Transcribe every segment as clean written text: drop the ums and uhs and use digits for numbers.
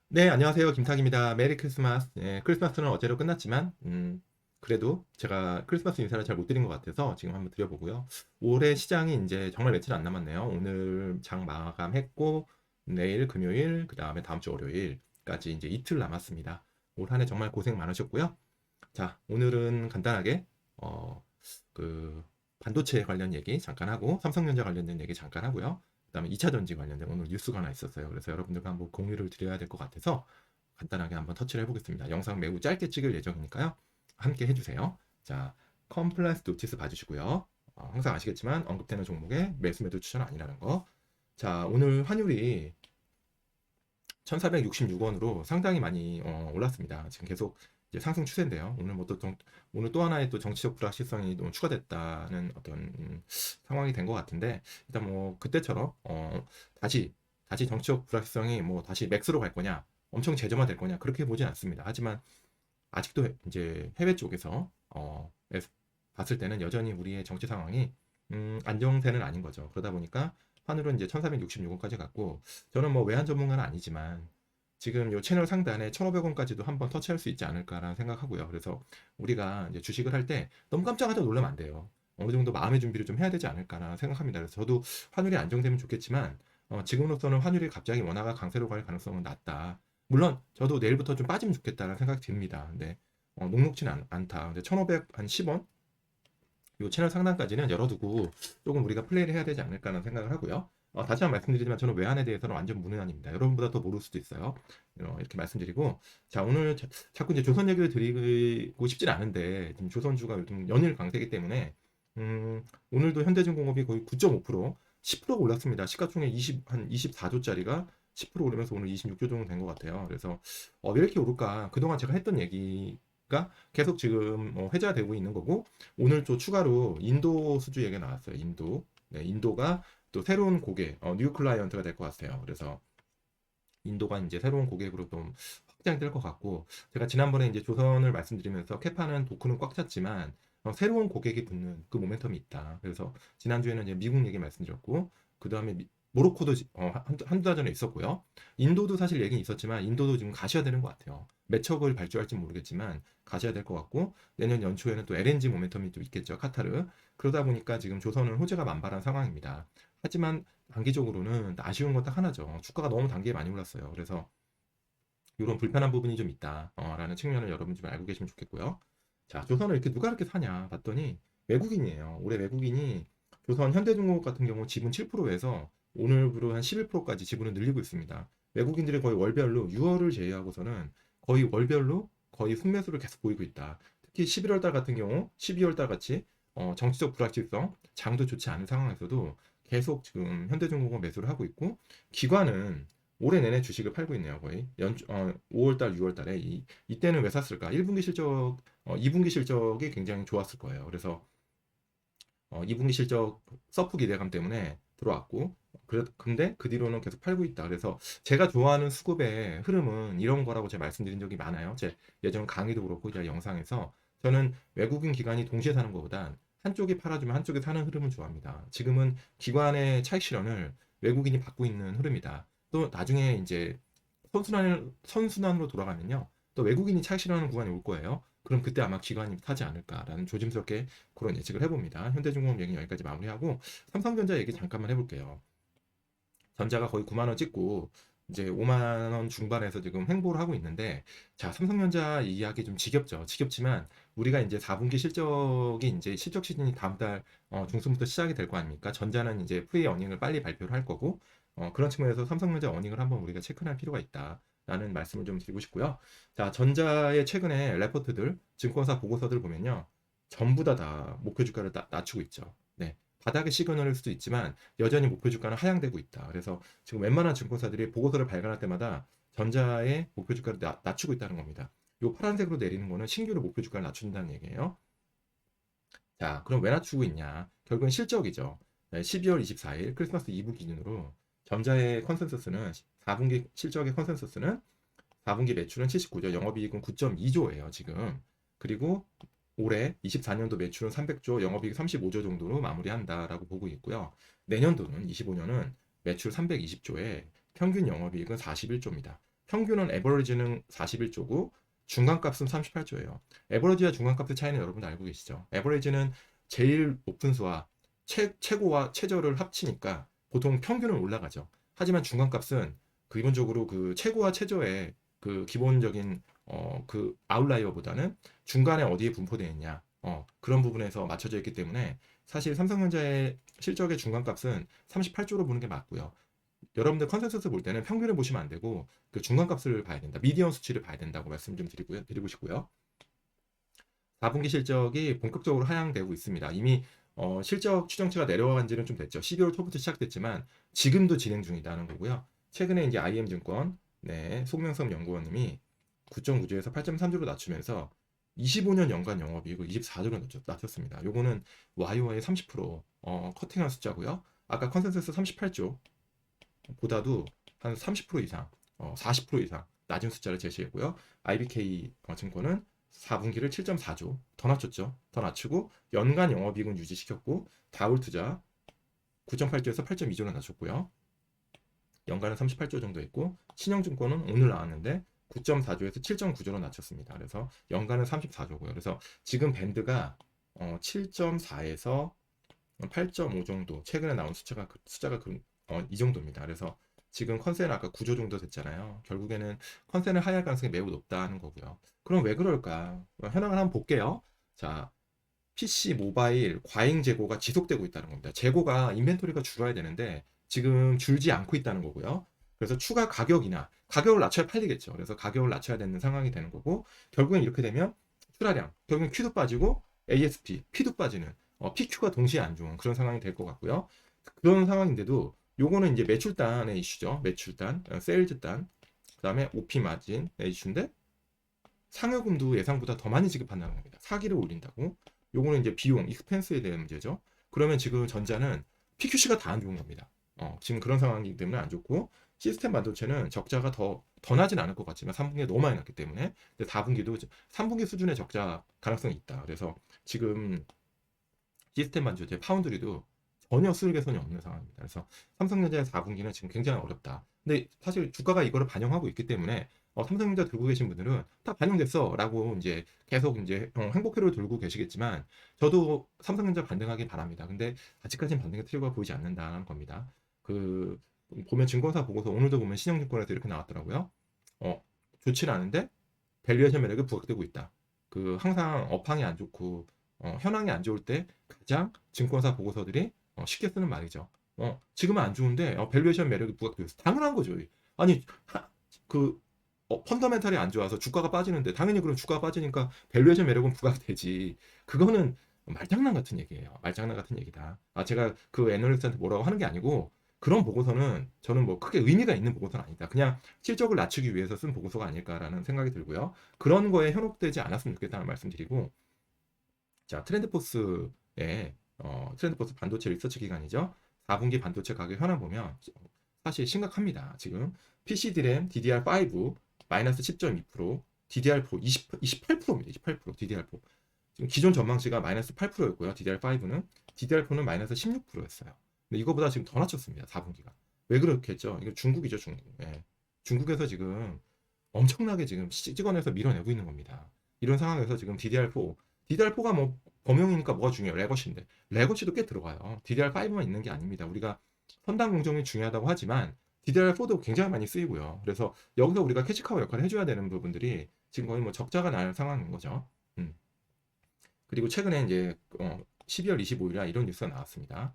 네, 안녕하세요. 김탁입니다. 메리 크리스마스. 예, 크리스마스는 어제로 끝났지만, 그래도 제가 크리스마스 인사를 잘 못 드린 것 같아서 지금 한번 드려보고요. 올해 시장이 이제 정말 며칠 안 남았네요. 오늘 장 마감했고, 내일 금요일, 그 다음에 다음 주 월요일까지 이제 이틀 남았습니다. 올 한 해 정말 고생 많으셨고요. 자, 오늘은 간단하게, 어, 그, 반도체 관련 얘기 잠깐 하고, 삼성전자 관련된 얘기 잠깐 하고요. 그다음에 2차 전지 관련된 오늘 뉴스가 하나 있었어요. 그래서 여러분들과 한번 공유를 드려야 될 것 같아서 간단하게 한번 터치를 해보겠습니다. 영상 매우 짧게 찍을 예정이니까요. 함께 해주세요. 자, 컴플라이언스 노티스 봐주시고요. 항상 아시겠지만 언급되는 종목에 매수 매도 추천 아니라는 거. 자, 오늘 환율이 1466원으로 상당히 많이 올랐습니다. 지금 계속 이제 상승 추세인데요. 오늘 또 하나의 또 정치적 불확실성이 또 추가됐다는 어떤 상황이 된 것 같은데 일단 뭐 그때처럼 다시 정치적 불확실성이 뭐 다시 맥스로 갈 거냐, 엄청 재점화될 거냐 그렇게 보진 않습니다. 하지만 아직도 이제 해외 쪽에서 봤을 때는 여전히 우리의 정치 상황이 안정세는 아닌 거죠. 그러다 보니까 환율은 이제 1466원까지 갔고 저는 뭐 외환 전문가는 아니지만 지금 요 채널 상단에 1,500원까지도 한번 터치할 수 있지 않을까라는 생각하고요. 그래서 우리가 이제 주식을 할 때 너무 깜짝하다 놀라면 안 돼요. 어느 정도 마음의 준비를 좀 해야 되지 않을까라는 생각합니다. 그래서 저도 환율이 안정되면 좋겠지만 지금으로서는 환율이 갑자기 원화가 강세로 갈 가능성은 낮다. 물론 저도 내일부터 좀 빠지면 좋겠다는 생각이 듭니다. 근데 녹록지는 않다. 근데 1,500 한 10원 요 채널 상단까지는 열어두고 조금 우리가 플레이를 해야 되지 않을까라는 생각을 하고요. 다시 한번 말씀드리지만 저는 외환에 대해서는 완전 무능함입니다. 여러분보다 더 모를 수도 있어요. 이렇게 말씀드리고 자 오늘 자꾸 이제 조선 얘기를 드리고 싶진 않은데 지금 조선주가 요즘 연일 강세이기 때문에 오늘도 현대중공업이 거의 9.5% 10%가 올랐습니다. 시가총액 한 24조짜리가 10% 오르면서 오늘 26조 정도 된 것 같아요. 그래서 왜 이렇게 오를까? 그동안 제가 했던 얘기가 계속 지금 회자가 되고 있는 거고 오늘 또 추가로 인도 수주 얘기가 나왔어요. 인도. 네, 인도가 또 새로운 고객, 뉴 클라이언트가 될 것 같아요. 그래서 인도가 이제 새로운 고객으로 좀 확장될 것 같고, 제가 지난번에 이제 조선을 말씀드리면서 캐파는 도크는 꽉 찼지만, 새로운 고객이 붙는 그 모멘텀이 있다. 그래서 지난주에는 이제 미국 얘기 말씀드렸고, 그 다음에 모로코도 한두 달 전에 있었고요. 인도도 사실 얘기는 있었지만, 인도도 지금 가셔야 되는 것 같아요. 매척을 발주할지 모르겠지만, 가셔야 될 것 같고, 내년 연초에는 또 LNG 모멘텀이 또 있겠죠. 카타르. 그러다 보니까 지금 조선은 호재가 만발한 상황입니다. 하지만 단기적으로는 아쉬운 건 딱 하나죠. 주가가 너무 단기에 많이 올랐어요. 그래서 이런 불편한 부분이 좀 있다. 라는 측면을 여러분 좀 알고 계시면 좋겠고요. 자, 조선을 이렇게 누가 이렇게 사냐 봤더니 외국인이에요. 올해 외국인이 조선 현대중공업 같은 경우 지분 7%에서 오늘부로 한 11%까지 지분을 늘리고 있습니다. 외국인들이 거의 월별로 6월을 제외하고서는 거의 월별로 거의 순매수를 계속 보이고 있다. 특히 11월 달 같은 경우 12월 달 같이 정치적 불확실성, 장도 좋지 않은 상황에서도 계속 지금 현대중공업 매수를 하고 있고 기관은 올해 내내 주식을 팔고 있네요, 거의. 5월달, 6월달에 이때는 왜 샀을까? 1분기 실적, 2분기 실적이 굉장히 좋았을 거예요. 그래서 2분기 실적 서프 기대감 때문에 들어왔고, 근데 그 뒤로는 계속 팔고 있다. 그래서 제가 좋아하는 수급의 흐름은 이런 거라고 제가 말씀드린 적이 많아요. 제 예전 강의도 그렇고, 제가 영상에서 저는 외국인 기관이 동시에 사는 것보단 한쪽이 팔아주면 한쪽이 사는 흐름을 좋아합니다. 지금은 기관의 차익 실현을 외국인이 받고 있는 흐름이다. 또 나중에 이제 선순환으로 돌아가면요. 또 외국인이 차익 실현하는 구간이 올 거예요. 그럼 그때 아마 기관이 타지 않을까라는 조심스럽게 그런 예측을 해봅니다. 현대중공업 얘기 여기까지 마무리하고 삼성전자 얘기 잠깐만 해볼게요. 전자가 거의 9만 원 찍고 이제 5만 원 중반에서 지금 횡보를 하고 있는데 자 삼성전자 이야기 좀 지겹죠. 지겹지만 우리가 이제 4분기 실적이 이제 실적 시즌이 다음 달 중순부터 시작이 될 거 아닙니까? 전자는 이제 프리 어닝을 빨리 발표를 할 거고 그런 측면에서 삼성전자 어닝을 한번 우리가 체크할 필요가 있다. 라는 말씀을 좀 드리고 싶고요. 자, 전자의 최근에 레포트들, 증권사 보고서들 보면요. 전부 다 목표 주가를 낮추고 있죠. 네. 바닥의 시그널일 수도 있지만 여전히 목표 주가는 하향되고 있다. 그래서 지금 웬만한 증권사들이 보고서를 발간할 때마다 전자의 목표 주가를 낮추고 있다는 겁니다. 이 파란색으로 내리는 거는 신규로 목표 주가를 낮춘다는 얘기예요. 자, 그럼 왜 낮추고 있냐? 결국은 실적이죠. 12월 24일 크리스마스 이브 기준으로 전자의 컨센서스는 4분기 실적의 컨센서스는 4분기 매출은 79조, 영업이익은 9.2조예요, 지금. 그리고 올해 24년도 매출은 300조, 영업이익 35조 정도로 마무리한다라고 보고 있고요. 내년도는 25년은 매출 320조에 평균 영업이익은 41조입니다. 평균은 에버리지는 41조고 중간값은 38조예요. 에버리지와 중간값의 차이는 여러분도 알고 계시죠? 에버리지는 제일 높은 수와 최고와 최저를 합치니까 보통 평균은 올라가죠. 하지만 중간값은 기본적으로 그 최고와 최저의 그 기본적인 그 아웃라이어보다는 중간에 어디에 분포되어 있냐 그런 부분에서 맞춰져 있기 때문에 사실 삼성전자의 실적의 중간값은 38조로 보는 게 맞고요. 여러분들 컨센서스 볼 때는 평균을 보시면 안 되고 그 중간값을 봐야 된다. 미디언 수치를 봐야 된다고 말씀 좀 드리고 싶고요. 4분기 실적이 본격적으로 하향되고 있습니다. 이미 실적 추정치가 내려간 지는 좀 됐죠. 12월 초부터 시작됐지만 지금도 진행 중이다는 거고요. 최근에 이제 IM증권 송명섭 연구원님이 9.9조에서 8.3조로 낮추면서 25년 연간 영업이익을 24조로 낮췄습니다. 요거는 YOY 30% 커팅한 숫자고요. 아까 컨센서스 38조 보다도 한 30% 이상, 40% 이상 낮은 숫자를 제시했고요. IBK 증권은 4분기를 7.4조 더 낮췄죠. 더 낮추고 연간 영업이익은 유지시켰고 다울투자 9.8조에서 8.2조로 낮췄고요. 연간은 38조 정도 했고 신영증권은 오늘 나왔는데 9.4조에서 7.9조로 낮췄습니다. 그래서 연간은 34조고요. 그래서 지금 밴드가 7.4에서 8.5 정도 최근에 나온 숫자가 이 정도입니다. 그래서 지금 컨센은 아까 9조 정도 됐잖아요. 결국에는 컨센을 하향할 가능성이 매우 높다는 거고요. 그럼 왜 그럴까? 현황을 한번 볼게요. 자, PC, 모바일, 과잉 재고가 지속되고 있다는 겁니다. 재고가 인벤토리가 줄어야 되는데 지금 줄지 않고 있다는 거고요. 그래서 추가 가격을 낮춰야 팔리겠죠. 그래서 가격을 낮춰야 되는 상황이 되는 거고 결국엔 이렇게 되면 출하량, 결국엔 Q도 빠지고 ASP, P도 빠지는 PQ가 동시에 안 좋은 그런 상황이 될 것 같고요. 그런 상황인데도 요거는 이제 매출단의 이슈죠. 매출단, 세일즈단, 그다음에 OP 마진의 이슈인데 상여금도 예상보다 더 많이 지급한다는 겁니다. 사기를 올린다고. 요거는 이제 비용, 익스펜스에 대한 문제죠. 그러면 지금 전자는 PQC가 다 안 좋은 겁니다. 지금 그런 상황이기 때문에 안 좋고 시스템 반도체는 적자가 더 나진 않을 것 같지만 3분기에 너무 많이 났기 때문에 4분기도 3분기 수준의 적자 가능성이 있다. 그래서 지금 시스템 반도체 파운드리도 전혀 수익 개선이 없는 상황입니다. 그래서 삼성전자의 4분기는 지금 굉장히 어렵다. 근데 사실 주가가 이거를 반영하고 있기 때문에 삼성전자 들고 계신 분들은 다 반영됐어라고 이제 계속 이제 행복회로를 들고 계시겠지만 저도 삼성전자 반등하기 바랍니다. 근데 아직까지는 반등의 트리거가 보이지 않는다는 겁니다. 그 보면 증권사 보고서 오늘도 보면 신영증권에서 이렇게 나왔더라고요. 좋지는 않은데 밸류에이션 매력이 부각되고 있다. 그 항상 업황이 안 좋고 현황이 안 좋을 때 가장 증권사 보고서들이 쉽게 쓰는 말이죠. 지금은 안 좋은데 밸류에이션 매력이 부각되어서 당연한 거죠. 아니 그 펀더멘탈이 안 좋아서 주가가 빠지는데 당연히 그럼 주가가 빠지니까 밸류에이션 매력은 부각되지. 그거는 말장난 같은 얘기예요. 말장난 같은 얘기다. 제가 그 애널리스트한테 뭐라고 하는 게 아니고 그런 보고서는 저는 뭐 크게 의미가 있는 보고서는 아니다. 그냥 실적을 낮추기 위해서 쓴 보고서가 아닐까라는 생각이 들고요. 그런 거에 현혹되지 않았으면 좋겠다는 말씀드리고 자, 트렌드포스 반도체 리서치 기관이죠. 4분기 반도체 가격 현황 보면 사실 심각합니다. 지금 PC DRAM DDR5 마이너스 10.2%, DDR4 28%입니다. 28% DDR4. 지금 기존 전망치가 마이너스 8%였고요. DDR4는 마이너스 16%였어요. 근데 이거보다 지금 더 낮췄습니다. 4분기가. 왜 그렇겠죠? 이거 중국이죠, 중국. 예. 중국에서 지금 엄청나게 지금 찍어내서 밀어내고 있는 겁니다. 이런 상황에서 지금 DDR4가 뭐 범용이니까 뭐가 중요해요? 레거시인데. 레거시도 꽤 들어가요. DDR5만 있는 게 아닙니다. 우리가 선단 공정이 중요하다고 하지만 DDR4도 굉장히 많이 쓰이고요. 그래서 여기서 우리가 캐치카우 역할을 해줘야 되는 부분들이 지금 거의 뭐 적자가 날 상황인 거죠. 그리고 최근에 이제 12월 25일에 이런 뉴스가 나왔습니다.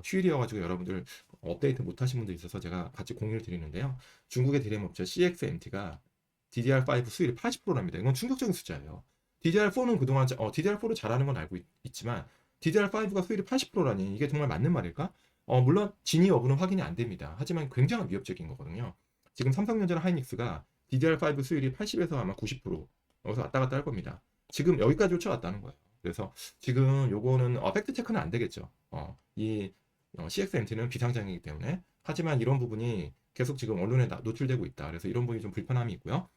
휴일이어가지고 여러분들 업데이트 못하신 분들 있어서 제가 같이 공유를 드리는데요. 중국의 디램 업체 CXMT가 DDR5 수율이 80%랍니다. 이건 충격적인 숫자예요. DDR4는 그동안 DDR4를 잘하는 건 알고 있지만 DDR5가 수율이 80%라니 이게 정말 맞는 말일까? 물론 진위 여부는 확인이 안 됩니다. 하지만 굉장히 위협적인 거거든요. 지금 삼성전자나 하이닉스가 DDR5 수율이 80에서 아마 90% 여기서 왔다 갔다 할 겁니다. 지금 여기까지 쫓아왔다는 거예요. 그래서 지금 요거는 팩트 체크는 안 되겠죠. 이 CXMT는 비상장이기 때문에 하지만 이런 부분이 계속 지금 언론에 노출되고 있다. 그래서 이런 부분이 좀 불편함이 있고요.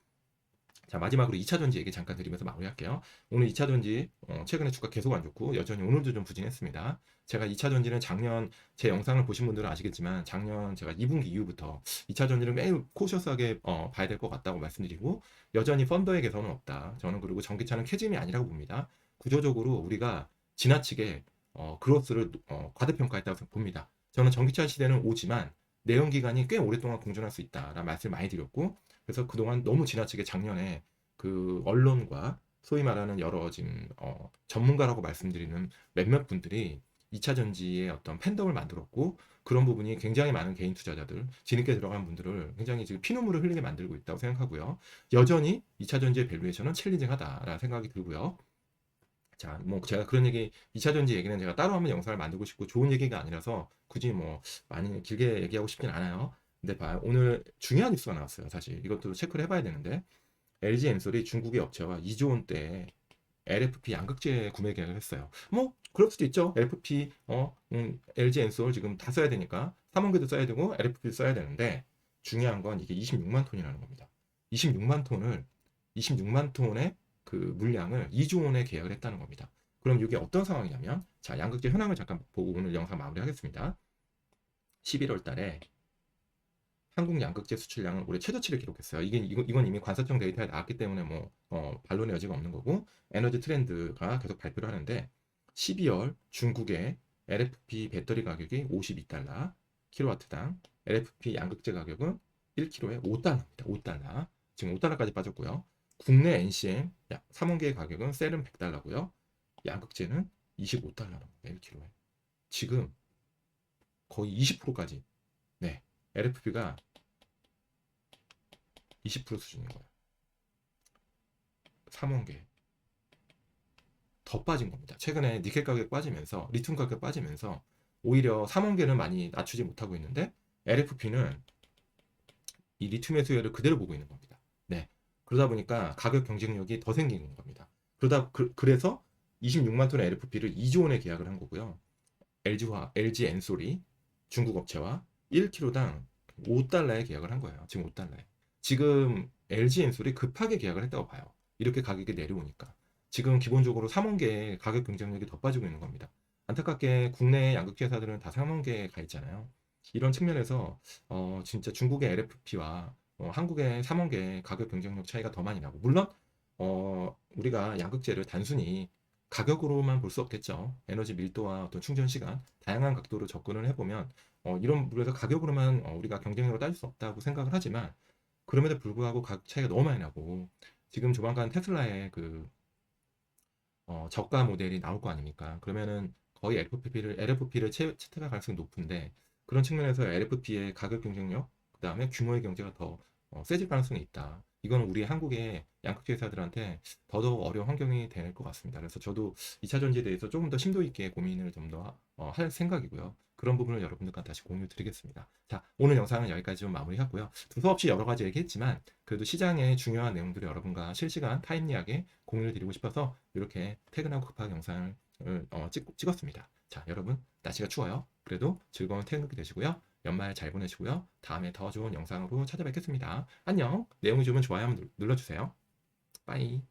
자, 마지막으로 2차 전지 얘기 잠깐 드리면서 마무리할게요. 오늘 2차 전지 최근에 주가 계속 안 좋고 여전히 오늘도 좀 부진했습니다. 제가 2차 전지는 작년 제 영상을 보신 분들은 아시겠지만 작년 제가 2분기 이후부터 2차 전지를 매우 코셔스하게 봐야 될 것 같다고 말씀드리고 여전히 펀더의 개선은 없다. 저는 그리고 전기차는 캐즘이 아니라고 봅니다. 구조적으로 우리가 지나치게 그로스를 과대평가했다고 봅니다. 저는 전기차 시대는 오지만 내연기관이 꽤 오랫동안 공존할 수 있다라는 말씀을 많이 드렸고 그래서 그동안 너무 지나치게 작년에 그 언론과 소위 말하는 여러 지금 전문가라고 말씀드리는 몇몇 분들이 2차 전지의 어떤 팬덤을 만들었고 그런 부분이 굉장히 많은 개인 투자자들, 뒤늦게 들어간 분들을 굉장히 지금 피눈물을 흘리게 만들고 있다고 생각하고요. 여전히 2차 전지의 밸류에이션은 챌린징하다라는 생각이 들고요. 자, 뭐 제가 그런 얘기 2차 전지 얘기는 제가 따로 한번 영상을 만들고 싶고 좋은 얘기가 아니라서 굳이 뭐 많이 길게 얘기하고 싶진 않아요. 근데 봐요. 오늘 중요한 뉴스가 나왔어요. 사실 이것도 체크를 해봐야 되는데 LG 엔솔이 중국의 업체와 2조 원대 LFP 양극재 구매 계약을 했어요. 뭐 그럴 수도 있죠. LFP LG 엔솔 지금 다 써야 되니까 3원계도 써야 되고 LFP도 써야 되는데 중요한 건 이게 26만 톤이라는 겁니다. 26만 톤을 26만 톤의 그 물량을 2조 원에 계약을 했다는 겁니다. 그럼 이게 어떤 상황이냐면 자, 양극재 현황을 잠깐 보고 오늘 영상 마무리하겠습니다. 11월 달에 한국 양극재 수출량은 올해 최저치를 기록했어요. 이건 이미 관사청 데이터에 나왔기 때문에 뭐 반론의 여지가 없는 거고 에너지 트렌드가 계속 발표를 하는데 12월 중국의 LFP 배터리 가격이 52달러 킬로와트당, LFP 양극재 가격은 1kg에 5달러입니다. 5달러. 지금 5달러까지 빠졌고요. 국내 NCM 3원계의 가격은 셀은 100달러고요. 양극재는 25달러입니다. 1kg에. 지금 거의 20%까지 네. LFP가 20% 수준인 거예요. 3원계 더 빠진 겁니다. 최근에 니켈 가격 빠지면서 리튬 가격 빠지면서 오히려 3원계는 많이 낮추지 못하고 있는데 LFP는 이 리튬의 수요를 그대로 보고 있는 겁니다. 네. 그러다 보니까 가격 경쟁력이 더 생기는 겁니다. 그래서 26만 톤의 LFP를 2조 원에 계약을 한 거고요. LG 엔솔이 중국 업체와 1kg당 5달러에 계약을 한 거예요. 지금 5달러에. 지금 LG 엔솔이 급하게 계약을 했다고 봐요. 이렇게 가격이 내려오니까. 지금 기본적으로 3원계의 가격 경쟁력이 더 빠지고 있는 겁니다. 안타깝게 국내 양극재 회사들은 다 3원계에 가 있잖아요. 이런 측면에서 진짜 중국의 LFP와 한국의 3원계 가격 경쟁력 차이가 더 많이 나고 물론 우리가 양극재를 단순히 가격으로만 볼 수 없겠죠. 에너지 밀도와 어떤 충전 시간, 다양한 각도로 접근을 해보면 이런 부분에서 가격으로만 우리가 경쟁력을 따질 수 없다고 생각을 하지만 그럼에도 불구하고 가격 차이가 너무 많이 나고 지금 조만간 테슬라의 그 저가 모델이 나올 거 아닙니까? 그러면은 거의 LFP를 채택할 가능성이 높은데 그런 측면에서 LFP의 가격 경쟁력, 그 다음에 규모의 경제가 더 세질 가능성이 있다. 이건 우리 한국의 양극재 회사들한테 더더욱 어려운 환경이 될 것 같습니다. 그래서 저도 2차 전지에 대해서 조금 더 심도 있게 고민을 좀 더 할 생각이고요. 그런 부분을 여러분들과 다시 공유 드리겠습니다. 자, 오늘 영상은 여기까지 좀 마무리하고요. 두서없이 여러 가지 얘기했지만 그래도 시장의 중요한 내용들을 여러분과 실시간 타임리하게 공유를 드리고 싶어서 이렇게 퇴근하고 급하게 영상을 찍었습니다. 자, 여러분 날씨가 추워요. 그래도 즐거운 퇴근이 되시고요. 연말 잘 보내시고요. 다음에 더 좋은 영상으로 찾아뵙겠습니다. 안녕. 내용이 좋으면 좋아요 한번 눌러주세요. 빠이.